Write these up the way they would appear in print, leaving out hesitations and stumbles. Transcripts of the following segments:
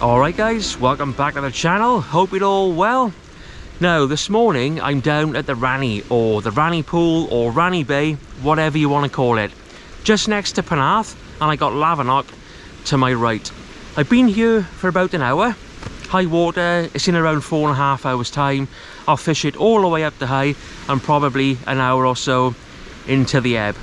Alright guys, welcome back to the channel, hope you're all well. Now this morning I'm down at the Ranny, or the Ranny Pool, or Ranny Bay, whatever you want to call it, just next to Penarth, and I got Lavernock to my right. I've been here for about an hour. High water, it's in around 4.5 hours time. I'll fish it all the way up to high and probably an hour or so into the ebb.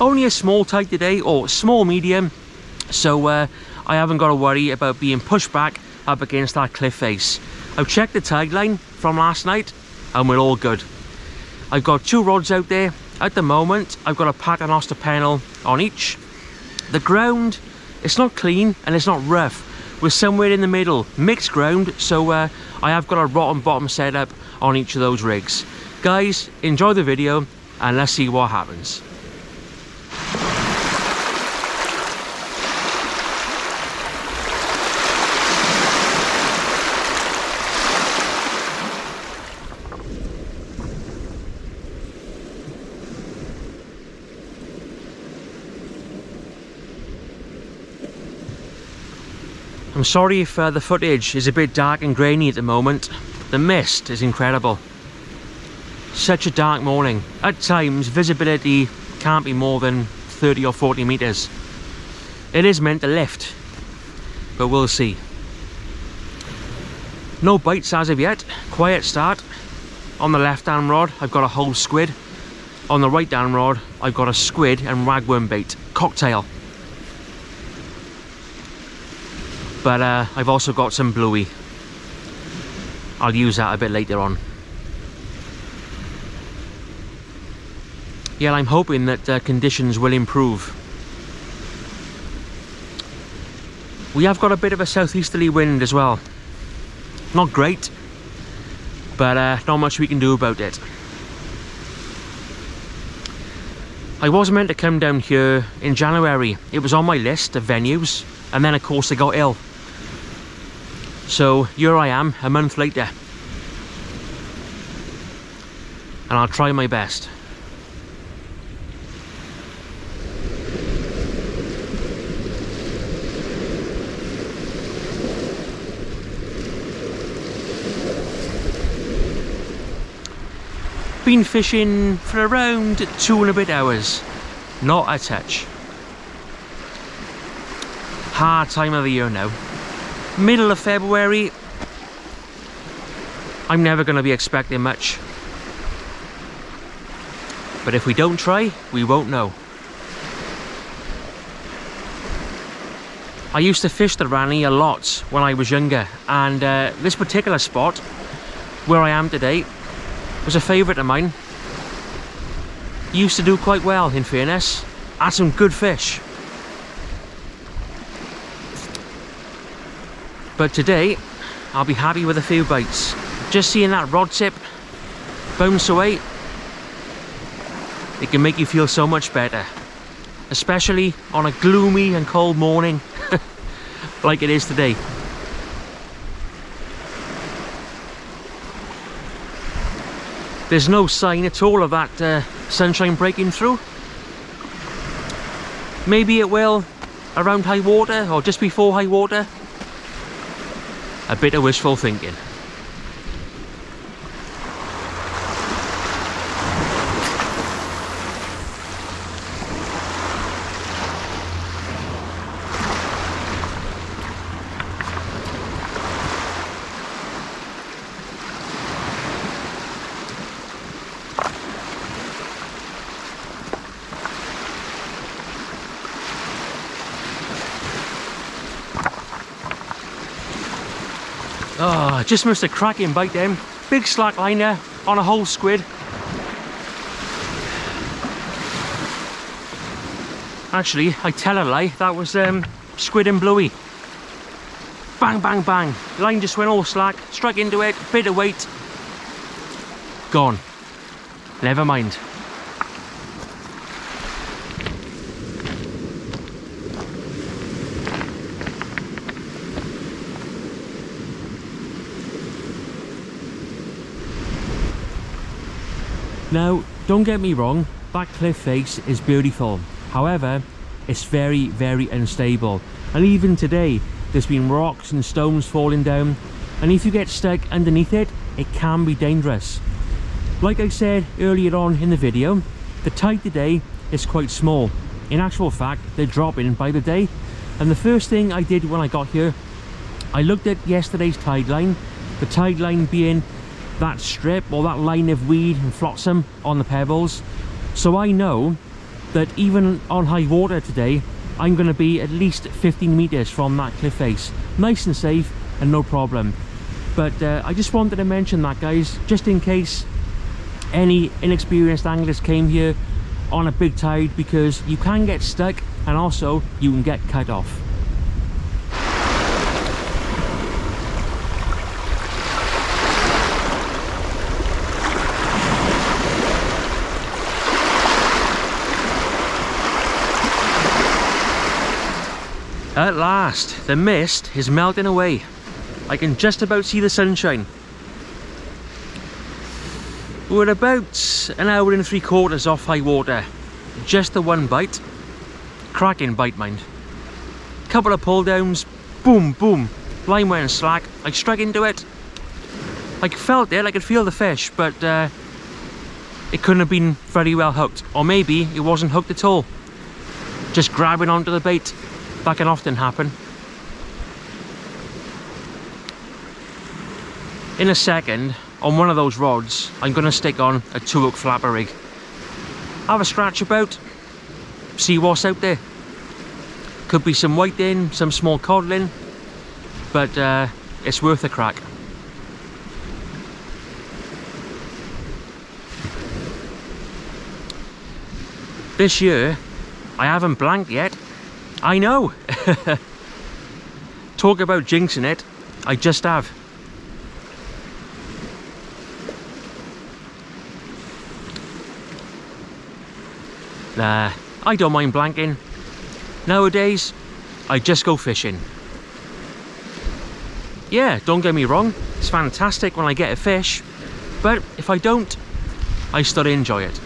Only a small tide today, or small medium, so I haven't got to worry about being pushed back up against that cliff face. I've checked the tide line from last night and we're all good. I've got 2 rods out there. At the moment I've got a paternoster pennel on each. The ground, it's not clean and it's not rough. We're somewhere in the middle, mixed ground, so I have got a rotten bottom setup on each of those rigs. Guys, enjoy the video and let's see what happens. I'm sorry if the footage is a bit dark and grainy at the moment. The mist is incredible. Such a dark morning. At times visibility can't be more than 30 or 40 meters. It is meant to lift, but we'll see. No bites as of yet. Quiet start. On the left hand rod I've got a whole squid. On the right hand rod I've got a squid and ragworm bait. Cocktail. But I've also got some bluey. I'll use that a bit later on. Yeah, I'm hoping that conditions will improve. We have got a bit of a southeasterly wind as well. Not great, but not much we can do about it. I was meant to come down here in January. It was on my list of venues, and then of course I got ill. So here I am, a month later, and I'll try my best. Been fishing for around 2 and a bit hours, not a touch. Hard time of the year now. Middle of February, I'm never going to be expecting much. But if we don't try, we won't know. I used to fish the Ranny a lot when I was younger, and this particular spot, where I am today, was a favourite of mine. Used to do quite well, in fairness. Had some good fish. But today, I'll be happy with a few bites. Just seeing that rod tip bounce away, it can make you feel so much better. Especially on a gloomy and cold morning, like it is today. There's no sign at all of that sunshine breaking through. Maybe it will around high water, or just before high water. A bit of wishful thinking. Oh, I just missed a cracking bite then. Big slack liner on a whole squid. Actually, I tell a lie, that was squid and bluey. Bang, bang, bang. Line just went all slack, struck into it, bit of weight. Gone. Never mind. Now, don't get me wrong, that cliff face is beautiful. However, it's very, very unstable. And even today, There's been rocks and stones falling down, and if you get stuck underneath it, it can be dangerous. Like I said earlier on in the video, the tide today is quite small. In actual fact, they're dropping by the day. And the first thing I did when I got here, I looked at yesterday's tide line. The tide line being that strip or that line of weed and flotsam on the pebbles. So I know that even on high water today, I'm going to be at least 15 meters from that cliff face. Nice and safe and no problem. But I just wanted to mention that, guys, just in case any inexperienced anglers came here on a big tide, because you can get stuck and also you can get cut off. At last, the mist is melting away. I can just about see the sunshine. We're about an hour and 3/4 off high water. Just the one bite. Cracking bite, mind. Couple of pull downs. Boom, boom. Line went slack. I struck into it. I felt it. I could feel the fish, but it couldn't have been very well hooked. Or maybe it wasn't hooked at all. Just grabbing onto the bait. That can often happen. In a second, on one of those rods, I'm going to stick on a 2-hook flapper rig. Have a scratch about, see what's out there. Could be some whiting, some small codling, but it's worth a crack. This year, I haven't blanked yet. I know! Talk about jinxing it, I just have. Nah, I don't mind blanking. Nowadays, I just go fishing. Yeah, don't get me wrong, it's fantastic when I get a fish, but if I don't, I still enjoy it.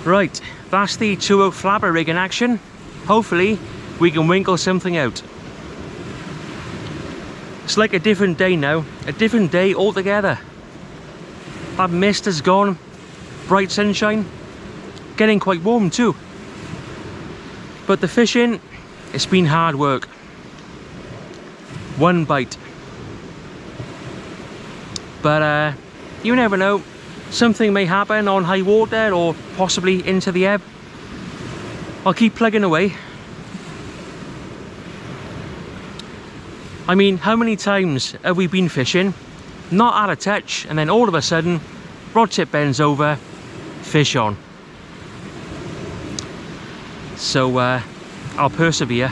Right, that's the 2-hook flapper rig in action. Hopefully we can winkle something out. It's like a different day now, a different day altogether. That mist has gone, bright sunshine, getting quite warm too. But the fishing, it's been hard work. One bite. But you never know. Something may happen on high water or possibly into the ebb. I'll keep plugging away. I mean, how many times have we been fishing, not out of touch, and then all of a sudden, rod tip bends over, fish on. So I'll persevere.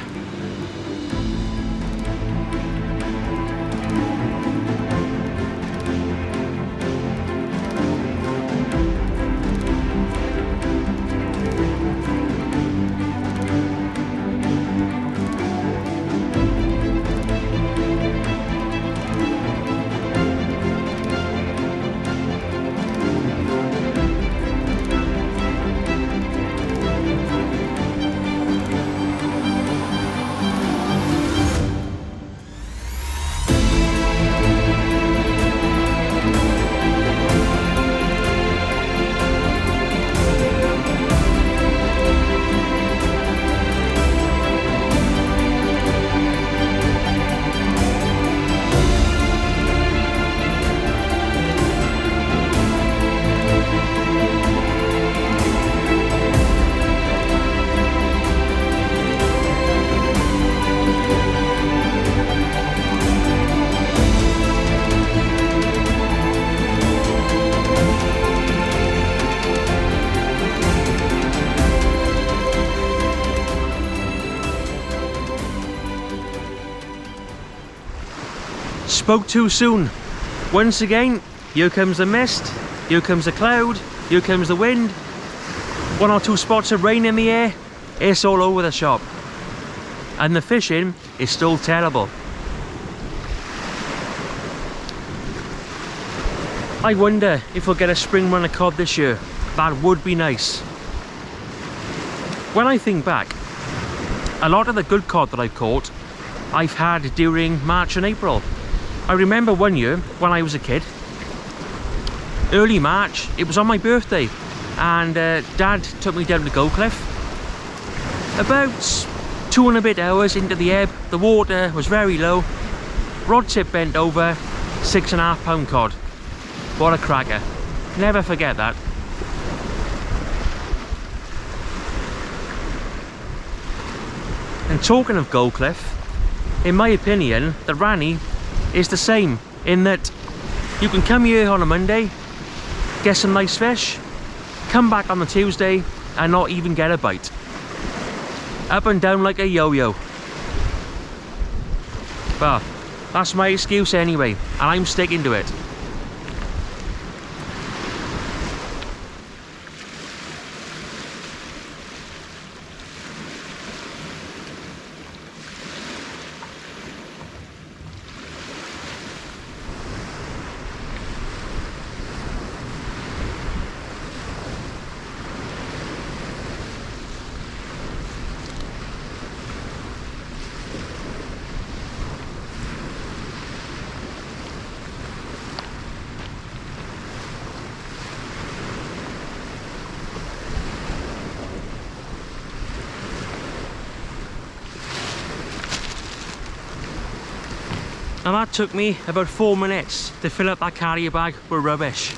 Spoke too soon. Once again, here comes the mist, here comes the cloud, here comes the wind, 1 or 2 spots of rain in the air, it's all over the shop. And the fishing is still terrible. I wonder if we'll get a spring run of cod this year. That would be nice. When I think back, a lot of the good cod that I've caught, I've had during March and April. I remember one year when I was a kid, early March, it was on my birthday, and Dad took me down to Gold Cliff. About 2 and a bit hours into the ebb, the water was very low, rod tip bent over, 6.5 pound cod. What a cracker. Never forget that. And talking of Gold Cliff, in my opinion, the Ranny is the same in that you can come here on a Monday, get some nice fish, come back on the Tuesday and not even get a bite. Up and down like a yo-yo. But that's my excuse anyway, and I'm sticking to it. And that took me about 4 minutes to fill up that carrier bag with rubbish.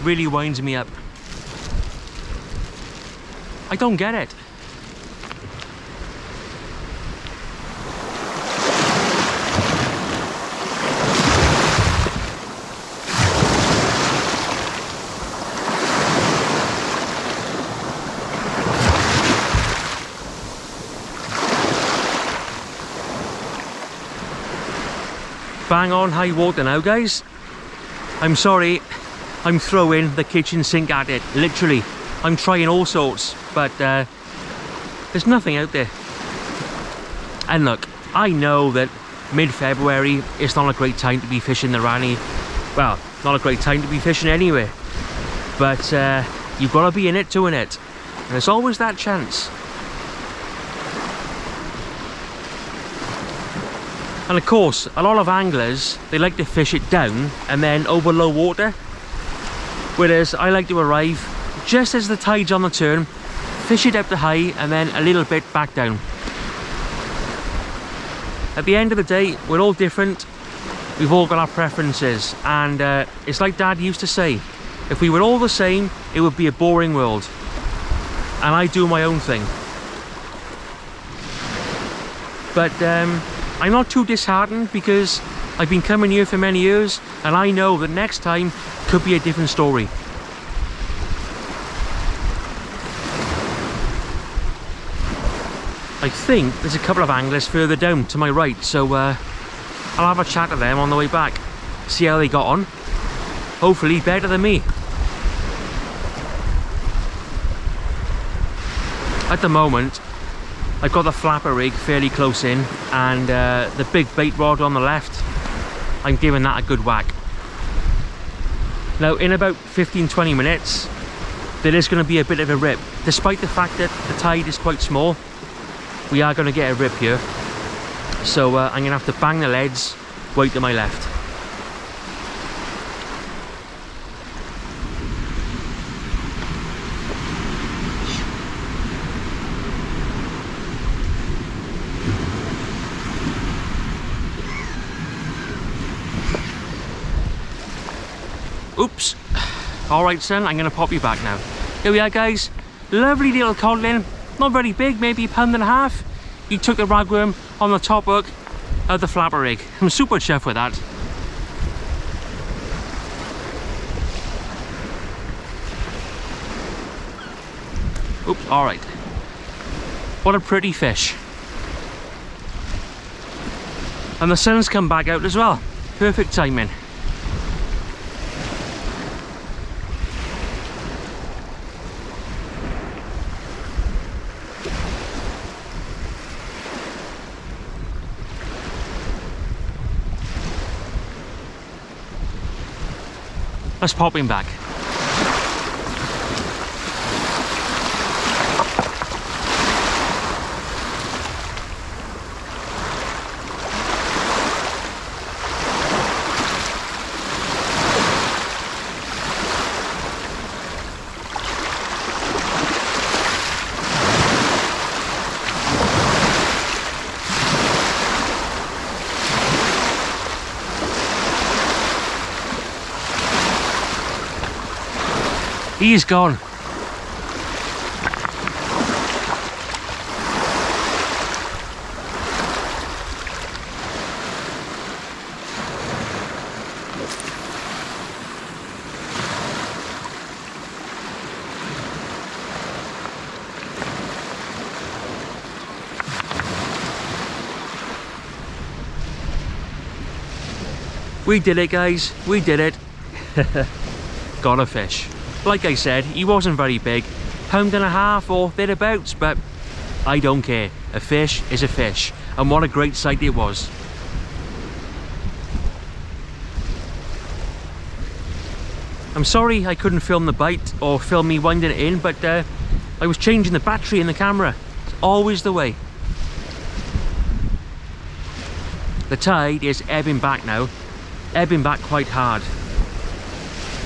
Really winds me up. I don't get it. Bang on high water now, guys. I'm sorry, I'm throwing the kitchen sink at it, literally. I'm trying all sorts, but there's nothing out there. And look, I know that mid-February is not a great time to be fishing the Ranny. Well, not a great time to be fishing anyway. But you've got to be in it to win it. And there's always that chance. And of course, a lot of anglers, they like to fish it down and then over low water. Whereas I like to arrive just as the tide's on the turn, fish it up to high and then a little bit back down. At the end of the day, we're all different. We've all got our preferences. And it's like Dad used to say, if we were all the same, it would be a boring world. And I do my own thing. But I'm not too disheartened because I've been coming here for many years and I know that next time could be a different story. I think there's a couple of anglers further down to my right, so I'll have a chat to them on the way back, see how they got on. Hopefully better than me. At the moment, I've got the flapper rig fairly close in and the big bait rod on the left, I'm giving that a good whack. Now in about 15-20 minutes there is going to be a bit of a rip. Despite the fact that the tide is quite small, we are going to get a rip here. So I'm going to have to bang the leads way to my left. Oops. Alright son, I'm going to pop you back now. Here we are guys. Lovely little codling. Not very big, maybe a £1.5 pounds. You took the ragworm on the top hook of the flapper rig. I'm super chuffed with that. Oops, alright. What a pretty fish. And the sun's come back out as well. Perfect timing. let's pop him back. He's gone. We did it, guys. We did it. Got a fish. Like I said, he wasn't very big, £1.5 or thereabouts, but I don't care. A fish is a fish, and what a great sight it was. I'm sorry I couldn't film the bite or film me winding it in, but I was changing the battery in the camera. It's always the way. The tide is ebbing back now, ebbing back quite hard.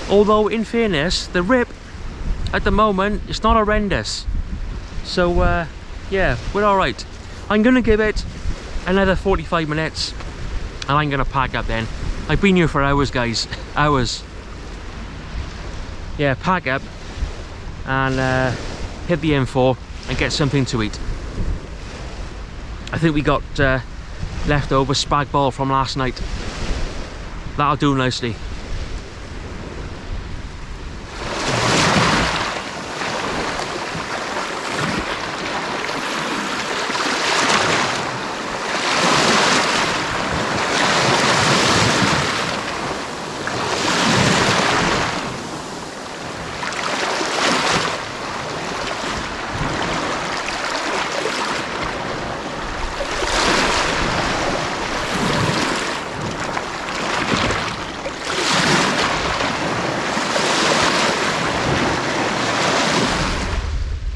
Although, in fairness, the rip at the moment is not horrendous. So, yeah, we're alright. I'm going to give it another 45 minutes and I'm going to pack up then. I've been here for hours, guys. Hours. Yeah, pack up and hit the M4 and get something to eat. I think we got leftover spag bol from last night. That'll do nicely.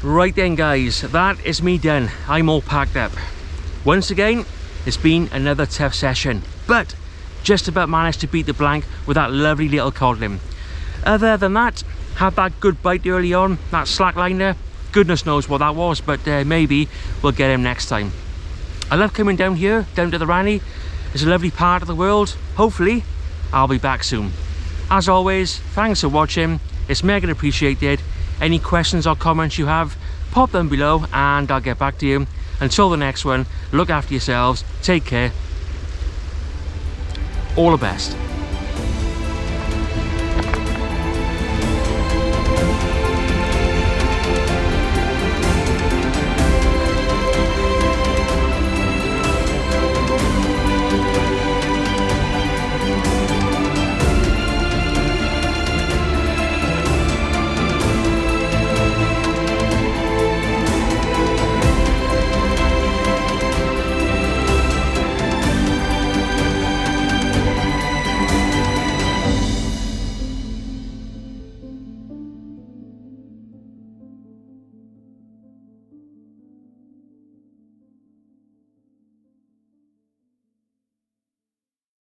Right then, guys, that is me done. I'm all packed up. Once again, it's been another tough session, but just about managed to beat the blank with that lovely little codling. Other than that, had that good bite early on, that slack line there. Goodness knows what that was, but maybe we'll get him next time. I love coming down here, down to the Ranny. It's a lovely part of the world. Hopefully, I'll be back soon. As always, thanks for watching. It's mega appreciated. Any questions or comments you have, pop them below and I'll get back to you. Until the next one, look after yourselves, take care, all the best.